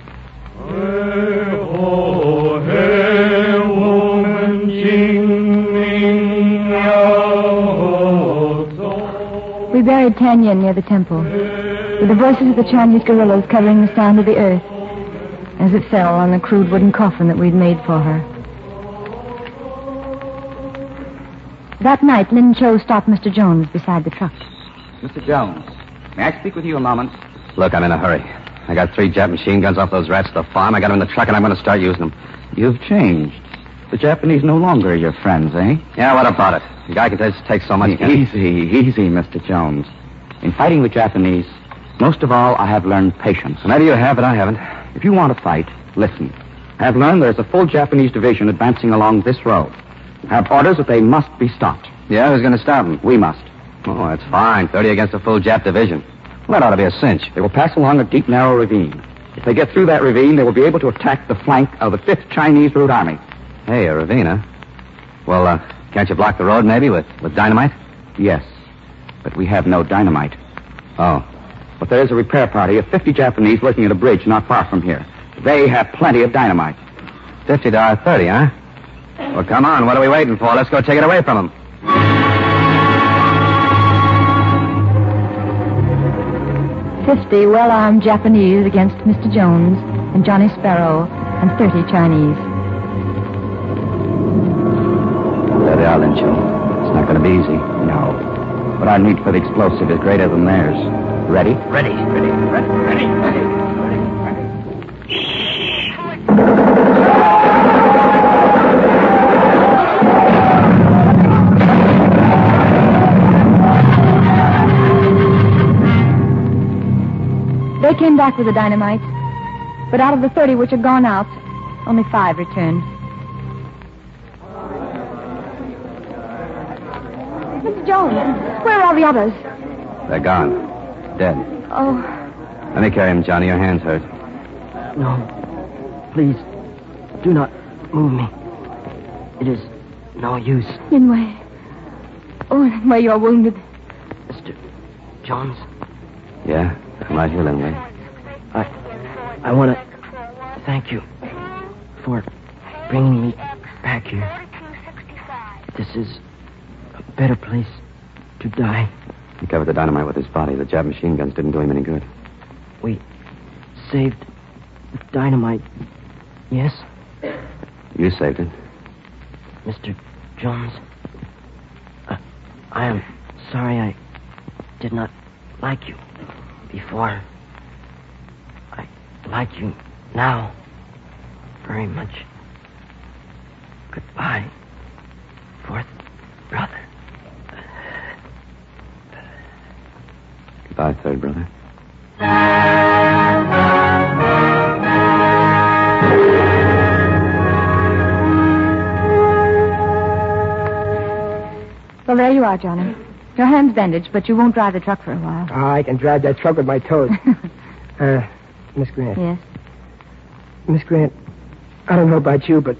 We buried Tanya near the temple, with the voices of the Chinese guerrillas covering the sound of the earth as it fell on the crude wooden coffin that we'd made for her. That night, Lin Cho stopped Mr. Jones beside the truck. Mr. Jones, may I speak with you a moment? Look, I'm in a hurry. I got 3 Jap machine guns off those rats at the farm. I got them in the truck, and I'm going to start using them. You've changed. The Japanese no longer are your friends, eh? Yeah, what about it? The guy can just take so much... Easy, Mr. Jones. In fighting the Japanese, most of all, I have learned patience. Maybe you have, but I haven't. If you want to fight, listen. I have learned there's a full Japanese division advancing along this road. I have orders that they must be stopped. Yeah, who's going to stop them? We must. Oh, that's fine. 30 against a full Jap division. Well, that ought to be a cinch. They will pass along a deep, narrow ravine. If they get through that ravine, they will be able to attack the flank of the 5th Chinese Route Army. Hey, a ravine, huh? Well, can't you block the road, maybe, with dynamite? Yes, but we have no dynamite. Oh. But there is a repair party of 50 Japanese working at a bridge not far from here. They have plenty of dynamite. $50, 30, huh? Well, come on. What are we waiting for? Let's go take it away from them. 50 well-armed Japanese against Mr. Jones and Johnny Sparrow and 30 Chinese. There they are, Lin Cho. It's not going to be easy. No. But our need for the explosive is greater than theirs. Ready? Ready. They came back with the dynamite, but out of the 30 which had gone out, only 5 returned. Mr. Jones, where are all the others? They're gone. Dead. Oh. Let me carry him, Johnny. Your hand's hurt. No. Please, do not move me. It is no use. Linway. Oh, Linway, you're wounded. Mr. Jones. Yeah, I'm right here, Linway. I want to thank you for bringing me back here. This is a better place to die. He covered the dynamite with his body. The Jap machine guns didn't do him any good. We saved the dynamite. Yes? You saved it. Mr. Jones, I am sorry I did not like you before. I like you now very much. Goodbye, 4th brother. Goodbye, 3rd brother. Well, there you are, Johnny. Your hand's bandaged, but you won't drive the truck for a while. I can drive that truck with my toes. Miss Grant. Yes? Miss Grant, I don't know about you, but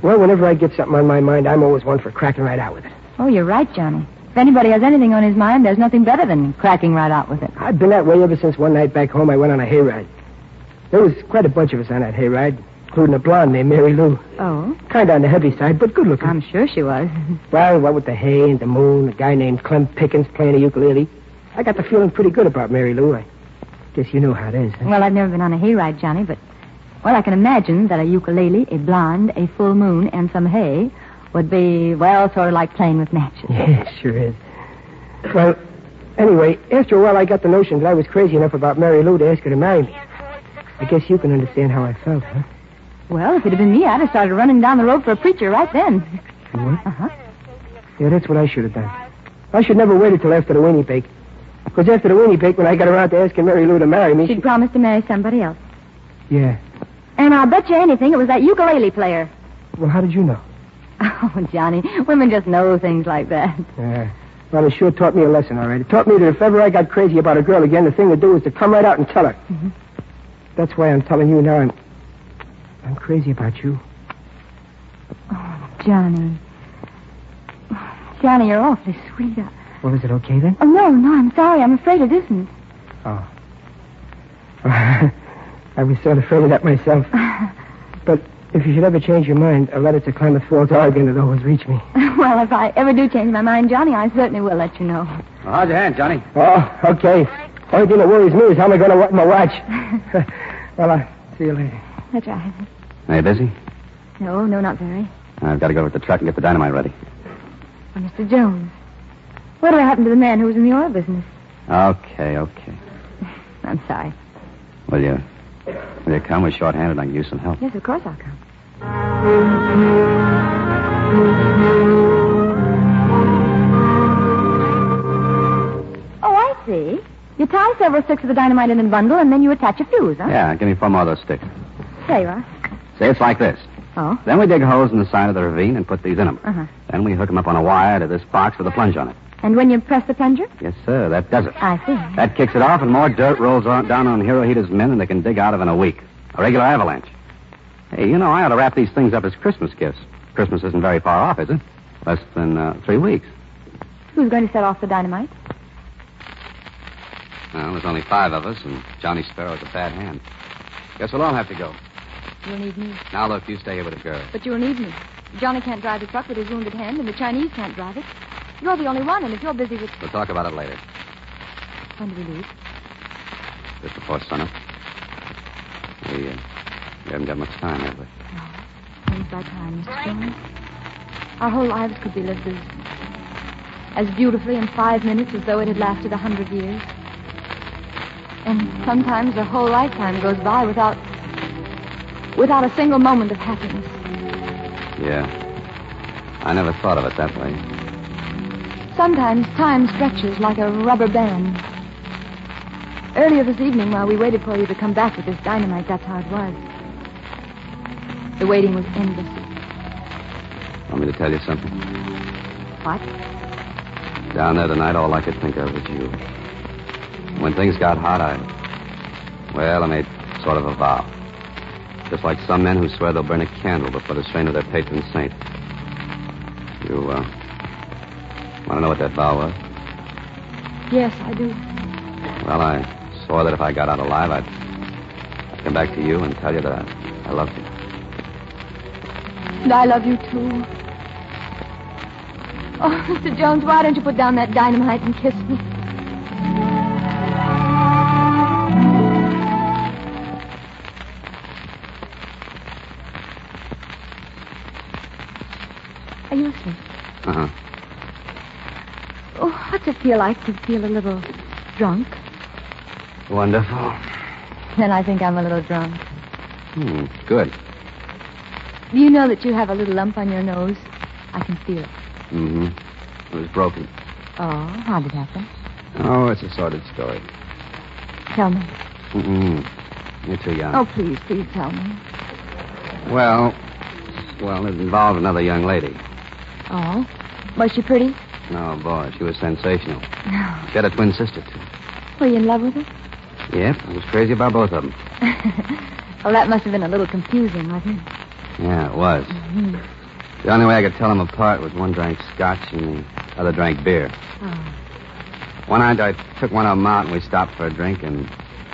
Well, whenever I get something on my mind, I'm always one for cracking right out with it. Oh, you're right, Johnny. If anybody has anything on his mind, there's nothing better than cracking right out with it. I've been that way ever since one night back home I went on a hayride. There was quite a bunch of us on that hayride, including a blonde named Mary Lou. Oh? Kind of on the heavy side, but good looking. I'm sure she was. Well, what with the hay and the moon, a guy named Clem Pickens playing a ukulele, I got the feeling pretty good about Mary Lou. I guess you know how it is. Huh? Well, I've never been on a hayride, Johnny, but... Well, I can imagine that a ukulele, a blonde, a full moon, and some hay would be, well, sort of like playing with matches. Yeah, it sure is. Well, anyway, after a while I got the notion that I was crazy enough about Mary Lou to ask her to marry me. I guess you can understand how I felt, huh? Well, if it had been me, I'd have started running down the road for a preacher right then. You would? Uh-huh. Yeah, that's what I should have done. I should never wait until after the weenie bake. Because after the weenie bake, when I got around to asking Mary Lou to marry me... She'd promised to marry somebody else. Yeah. And I'll bet you anything it was that ukulele player. Well, how did you know? Oh, Johnny, women just know things like that. Yeah. Well, it sure taught me a lesson, all right. It taught me that if ever I got crazy about a girl again, the thing to do is to come right out and tell her. Mm-hmm. That's why I'm telling you now I'm crazy about you. Oh, Johnny. Johnny, you're awfully sweet. Well, is it okay then? Oh, no, I'm sorry. I'm afraid it isn't. Oh. I was sort of afraid of that myself. But if you should ever change your mind, a letter to Klamath Falls, Oregon would always reach me. Well, if I ever do change my mind, Johnny, I certainly will let you know. Well, how's your hand, Johnny? Oh, okay. Only thing that worries me is how am I going to watch my watch. Well, I'll see you later. That's right. Are you busy? No, not very. I've got to go with the truck and get the dynamite ready. Oh, Mr. Jones. Whatever happened to the man who was in the oil business? Okay. I'm sorry. Will you come? We're short-handed. I can use some help. Yes, of course I'll come. Oh, I see. You tie several sticks of the dynamite in a bundle, and then you attach a fuse, huh? Yeah, give me 4 more of those sticks. There you are. See, it's like this. Oh? Then we dig holes in the side of the ravine and put these in them. Uh-huh. Then we hook them up on a wire to this box with a plunge on it. And when you press the plunger? Yes, sir, that does it. I see. That kicks it off, and more dirt rolls down on Hirohita's men than they can dig out of in a week. A regular avalanche. Hey, I ought to wrap these things up as Christmas gifts. Christmas isn't very far off, is it? Less than 3 weeks. Who's going to set off the dynamite? Well, there's only 5 of us, and Johnny Sparrow's a bad hand. Guess we'll all have to go. You'll need me. Now, look, you stay here with the girl. But you'll need me. Johnny can't drive the truck with his wounded hand, and the Chinese can't drive it. You're the only one, and if you're busy with... We'll talk about it later. When do we leave? Just before sunup. We haven't got much time, have we? No. Things by time, Mr. Jones. Our whole lives could be lived as beautifully in 5 minutes as though it had lasted 100 years. And sometimes a whole lifetime goes by without a single moment of happiness. Yeah. I never thought of it that way. Sometimes time stretches like a rubber band. Earlier this evening, while we waited for you to come back with this dynamite, that's how it was. The waiting was endless. Want me to tell you something? What? Down there tonight, all I could think of was you. When things got hot, I made sort of a vow. Just like some men who swear they'll burn a candle before the strain of their patron saint. You, want to know what that vow was? Yes, I do. Well, I swore that if I got out alive, I'd come back to you and tell you that I loved you. And I love you, too. Oh, Mr. Jones, why don't you put down that dynamite and kiss me? Are you asleep? Uh-huh. Oh, what's it feel like to feel a little drunk? Wonderful. Then I think I'm a little drunk. Good. Do you know that you have a little lump on your nose? I can feel it. Mm-hmm. It was broken. Oh, how did it happen? Oh, it's a sordid story. Tell me. You're too young. Oh, please tell me. Well, it involved another young lady. Oh? Was she pretty? Oh, boy, she was sensational. She had a twin sister, too. Were you in love with her? Yep, I was crazy about both of them. Well, that must have been a little confusing, wasn't it? Yeah, it was. Mm-hmm. The only way I could tell them apart was one drank scotch and the other drank beer. Oh. One night I took one of them out and we stopped for a drink, and,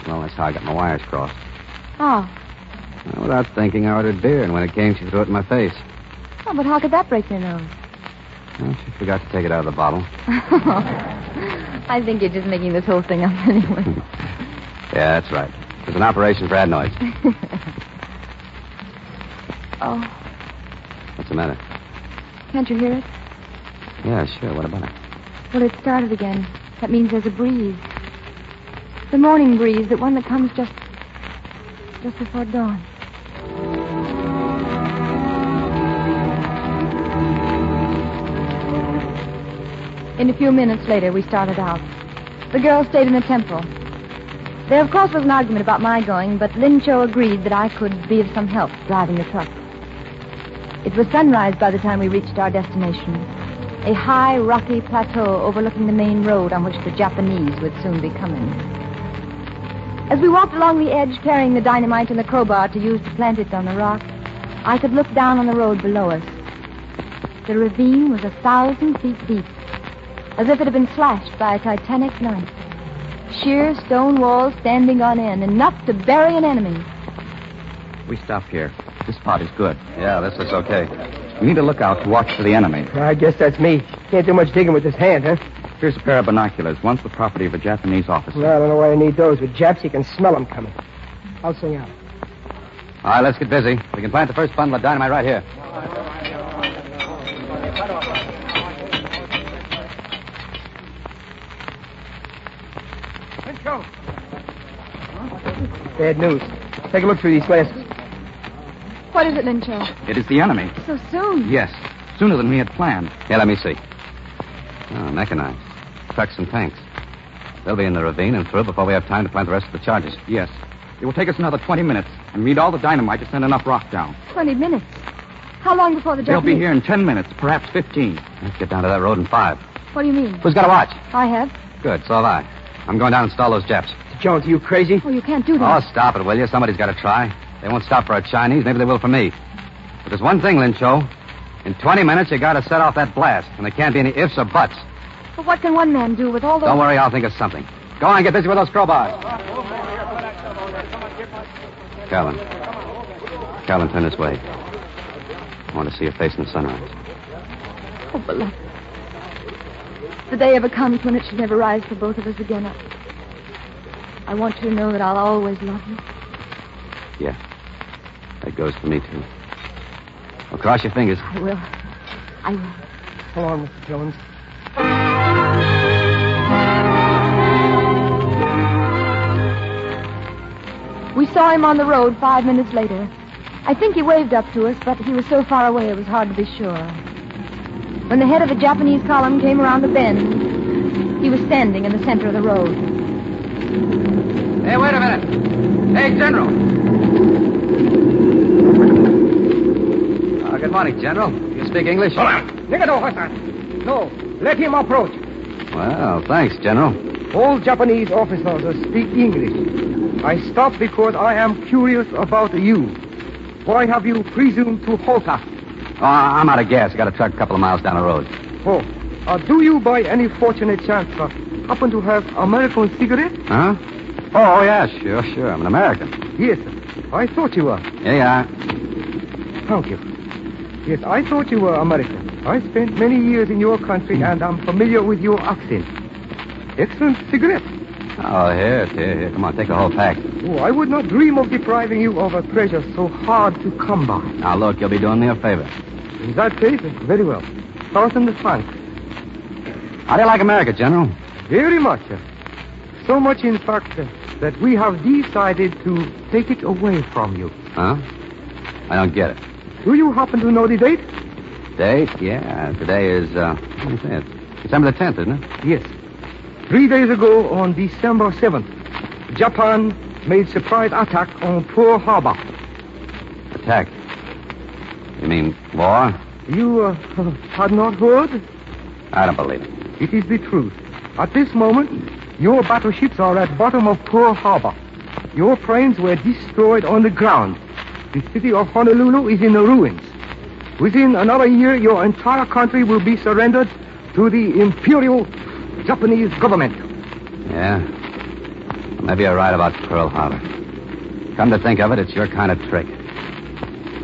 well, that's how I got my wires crossed. Oh. Well, without thinking, I ordered beer, and when it came, she threw it in my face. Oh, but how could that break your nose? Well, she forgot to take it out of the bottle. I think you're just making this whole thing up anyway. Yeah, that's right. It was an operation for adenoids. Oh. What's the matter? Can't you hear it? Yeah, sure. What about it? Well, it started again. That means there's a breeze. The morning breeze, the one that comes just before dawn. In a few minutes later, we started out. The girls stayed in the temple. There, of course, was an argument about my going, but Lin Cho agreed that I could be of some help driving the truck. It was sunrise by the time we reached our destination, a high, rocky plateau overlooking the main road on which the Japanese would soon be coming. As we walked along the edge, carrying the dynamite and the crowbar to use to plant it on the rock, I could look down on the road below us. The ravine was 1,000 feet deep, as if it had been slashed by a titanic knife. Sheer stone walls standing on end, enough to bury an enemy. We stop here. This spot is good. Yeah, this looks okay. We need to look out to watch for the enemy. I guess that's me. Can't do much digging with this hand, huh? Here's a pair of binoculars, once the property of a Japanese officer. Well, I don't know why I need those. With Japs, you can smell them coming. I'll swing out. All right, let's get busy. We can plant the first bundle of dynamite right here. Bad news. Take a look through these glasses. What is it, Lin Cho? It is the enemy. So soon? Yes, sooner than we had planned. Here, let me see. Oh, mechanized. Trucks and tanks. They'll be in the ravine and through before we have time to plant the rest of the charges. Yes. It will take us another 20 minutes, and we need all the dynamite to send enough rock down. 20 minutes? How long before the They'll Japanese... be here in 10 minutes, perhaps 15. Let's get down to that road in 5. What do you mean? Who's got a watch? I have. Good, so have I. I'm going down and install those Japs. Jones, are you crazy? Oh, you can't do Oh, that. stop it, will you? Somebody's got to try. They won't stop for a Chinese. Maybe they will for me. But there's one thing, Lin Cho. In 20 minutes, you got to set off that blast, and there can't be any ifs or buts. But what can one man do with all those... Don't worry, I'll think of something. Go on, get busy with those crowbars. Calvin, turn this way. I want to see your face in the sunrise. Oh, beloved. The day ever comes when it should never rise for both of us again. I want you to know that I'll always love you. Yeah. That goes for me, too. Well, cross your fingers. I will. So long, Mr. Jones. We saw him on the road 5 minutes later. I think he waved up to us, but he was so far away it was hard to be sure. When the head of the Japanese column came around the bend, he was standing in the center of the road. Hey, wait a minute. Hey, General. Good morning, General. You speak English? Hold on. No, let him approach. Well, thanks, General. All Japanese officers speak English. I stopped because I am curious about you. Why have you presumed to halt us? Oh, I'm out of gas. I got a truck a couple of miles down the road. Oh, do you by any fortunate chance happen to have American cigarettes? Huh? Oh, yeah, sure. I'm an American. Yes, I thought you were. Yeah. Thank you. Yes, I thought you were American. I spent many years in your country, and I'm familiar with your accent. Excellent cigarette. Oh, here. Come on, take the whole pack. Oh, I would not dream of depriving you of a treasure so hard to come by. Now, look, you'll be doing me a favor. In that case, very well. 1,000 francs. How do you like America, General? Very much. So much, in fact, that we have decided to take it away from you. Huh? I don't get it. Do you happen to know the date? Date? Yeah, today is, let me say it. December the 10th, isn't it? Yes. 3 days ago, on December 7th, Japan made surprise attack on Pearl Harbor. Attack? You mean war? You had not heard? I don't believe it. It is the truth. At this moment, your battleships are at bottom of Pearl Harbor. Your planes were destroyed on the ground. The city of Honolulu is in the ruins. Within another year, your entire country will be surrendered to the Imperial Japanese government. Yeah. Maybe you're right about Pearl Harbor. Come to think of it, it's your kind of trick.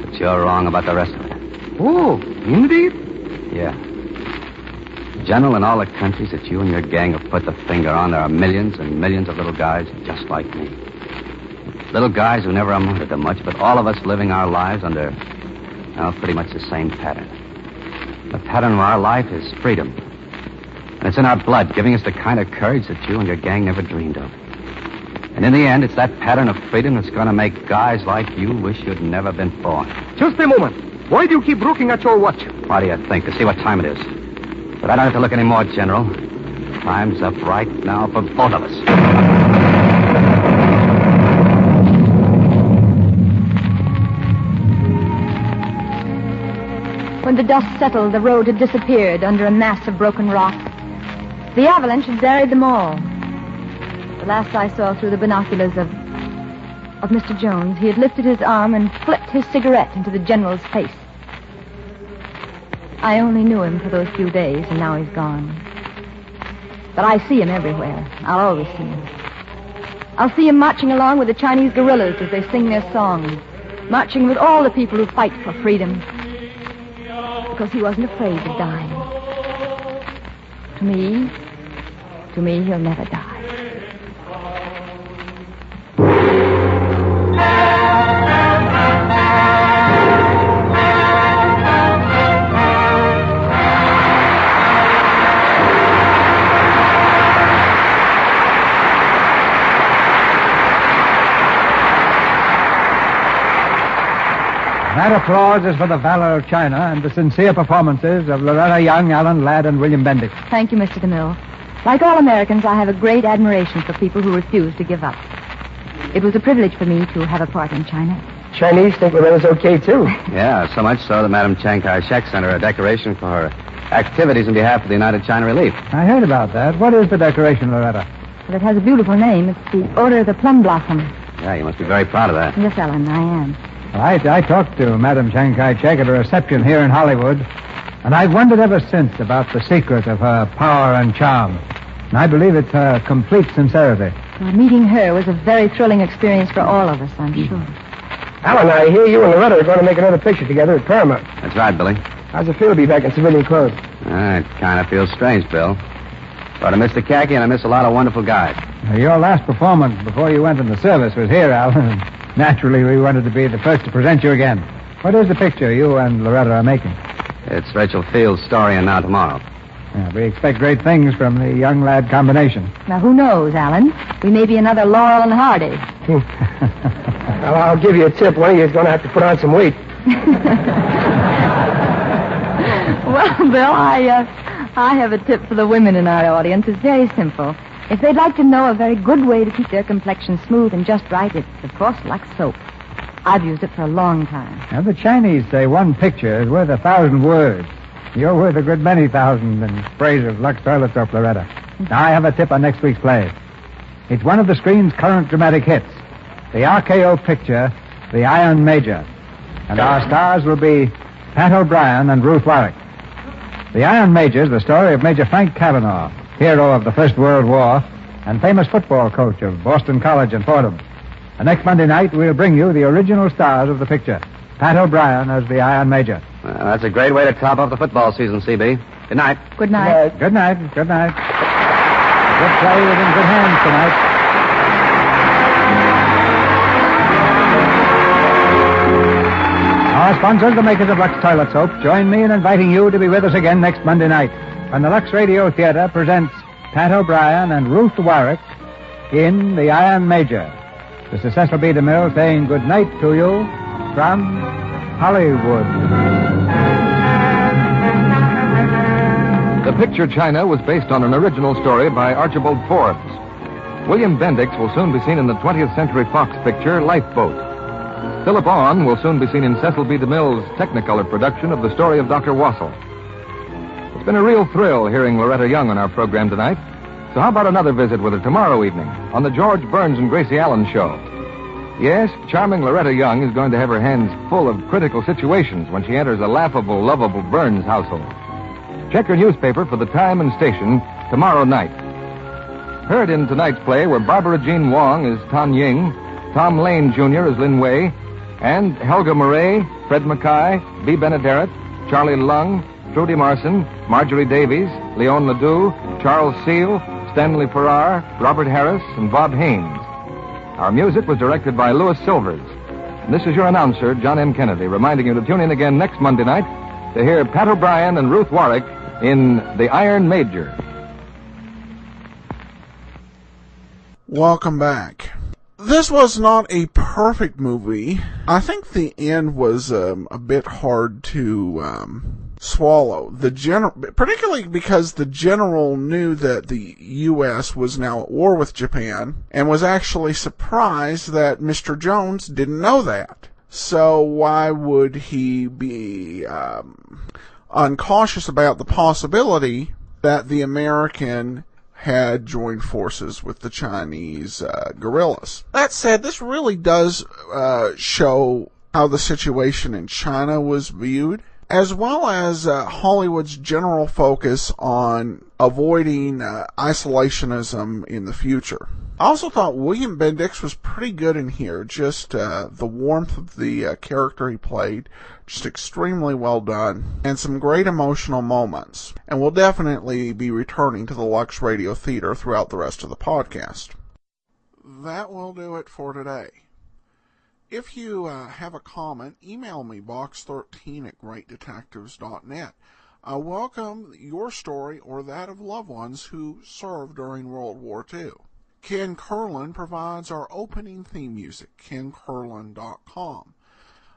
But you're wrong about the rest of it. Oh, indeed? Yeah. General, in all the countries that you and your gang have put the finger on, there are millions and millions of little guys just like me. Little guys who never amounted to much, but all of us living our lives under, well, pretty much the same pattern. The pattern of our life is freedom. And it's in our blood, giving us the kind of courage that you and your gang never dreamed of. And in the end, it's that pattern of freedom that's going to make guys like you wish you'd never been born. Just a moment. Why do you keep looking at your watch? Why do you think? To see what time it is. But I don't have to look anymore, General. Time's up right now for both of us. When the dust settled, the road had disappeared under a mass of broken rock. The avalanche had buried them all. The last I saw through the binoculars of Mr. Jones, he had lifted his arm and flipped his cigarette into the General's face. I only knew him for those few days, and now he's gone. But I see him everywhere. I'll always see him. I'll see him marching along with the Chinese guerrillas as they sing their song, marching with all the people who fight for freedom, because he wasn't afraid of dying. To me, he'll never die. That applause is for the valor of China and the sincere performances of Loretta Young, Alan Ladd, and William Bendix. Thank you, Mr. DeMille. Like all Americans, I have a great admiration for people who refuse to give up. It was a privilege for me to have a part in China. Chinese think Loretta's okay, too. Yeah, so much so that Madam Chiang Kai-shek sent her a decoration for her activities in behalf of the United China Relief. I heard about that. What is the decoration, Loretta? Well, it has a beautiful name. It's the Order of the Plum Blossom. Yeah, you must be very proud of that. Yes, Ellen, I am. I talked to Madam Chiang Kai-shek at a reception here in Hollywood, and I've wondered ever since about the secret of her power and charm. And I believe it's her complete sincerity. Well, meeting her was a very thrilling experience for all of us, I'm sure. Alan, I hear you and Loretta are going to make another picture together at Paramount. That's right, Billy. How's it feel to be back in civilian clothes? It kind of feels strange, Bill. But I miss the khaki and I miss a lot of wonderful guys. Your last performance before you went in the service was here, Alan. Naturally, we wanted to be the first to present you again. What is the picture you and Loretta are making? It's Rachel Field's story and Now Tomorrow. Yeah, we expect great things from the young lad combination. Now, who knows, Alan? We may be another Laurel and Hardy. Well, I'll give you a tip. One of you is going to have to put on some weight. Well, Bill, I have a tip for the women in our audience. It's very simple. If they'd like to know a very good way to keep their complexion smooth and just right, it's, of course, Lux soap. I've used it for a long time. Now, the Chinese say one picture is worth 1,000 words. You're worth a good many thousand in praise of Lux toilet soap, Loretta. Now, I have a tip on next week's play. It's one of the screen's current dramatic hits, the RKO picture, The Iron Major. And our stars will be Pat O'Brien and Ruth Warwick. The Iron Major is the story of Major Frank Cavanaugh, hero of the First World War and famous football coach of Boston College and Fordham. And next Monday night, we'll bring you the original stars of the picture, Pat O'Brien as the Iron Major. Well, that's a great way to top off the football season, CB. Good night. Good night. Good night. Good night. Good play is in good hands tonight. Our sponsors, the makers of Lux Toilet Soap, join me in inviting you to be with us again next Monday night when the Lux Radio Theater presents Pat O'Brien and Ruth Warwick in The Iron Major. This is Cecil B. DeMille saying good night to you from Hollywood. The picture China was based on an original story by Archibald Forbes. William Bendix will soon be seen in the 20th Century Fox picture Lifeboat. Philip Ahn will soon be seen in Cecil B. DeMille's Technicolor production of The Story of Dr. Wassel. It's been a real thrill hearing Loretta Young on our program tonight. So how about another visit with her tomorrow evening on the George Burns and Gracie Allen Show? Yes, charming Loretta Young is going to have her hands full of critical situations when she enters a laughable, lovable Burns household. Check her newspaper for the time and station tomorrow night. Heard in tonight's play were Barbara Jean Wong as Tan Ying, Tom Lane Jr. as Lin Wei, and Helga Murray, Fred Mackay, B. Benaderet, Charlie Lung, Trudy Marson, Marjorie Davies, Leon Ledoux, Charles Seal, Stanley Farrar, Robert Harris, and Bob Haynes. Our music was directed by Louis Silvers. And this is your announcer, John M. Kennedy, reminding you to tune in again next Monday night to hear Pat O'Brien and Ruth Warwick in The Iron Major. Welcome back. This was not a perfect movie. I think the end was a bit hard to swallow. Particularly because the general knew that the U.S. was now at war with Japan and was actually surprised that Mr. Jones didn't know that. So why would he be uncautious about the possibility that the American had joined forces with the Chinese guerrillas? That said, this really does show how the situation in China was viewed, as well as Hollywood's general focus on avoiding isolationism in the future. I also thought William Bendix was pretty good in here, just the warmth of the character he played, just extremely well done, and some great emotional moments. And we'll definitely be returning to the Lux Radio Theater throughout the rest of the podcast. That will do it for today. If you have a comment, email me, box13@greatdetectives.net. I welcome your story or that of loved ones who served during World War II. Ken Curlin provides our opening theme music, KenCurlin.com.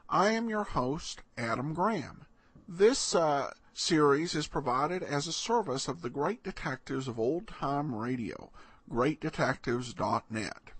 I am your host, Adam Graham. This series is provided as a service of the Great Detectives of Old Time Radio, GreatDetectives.net.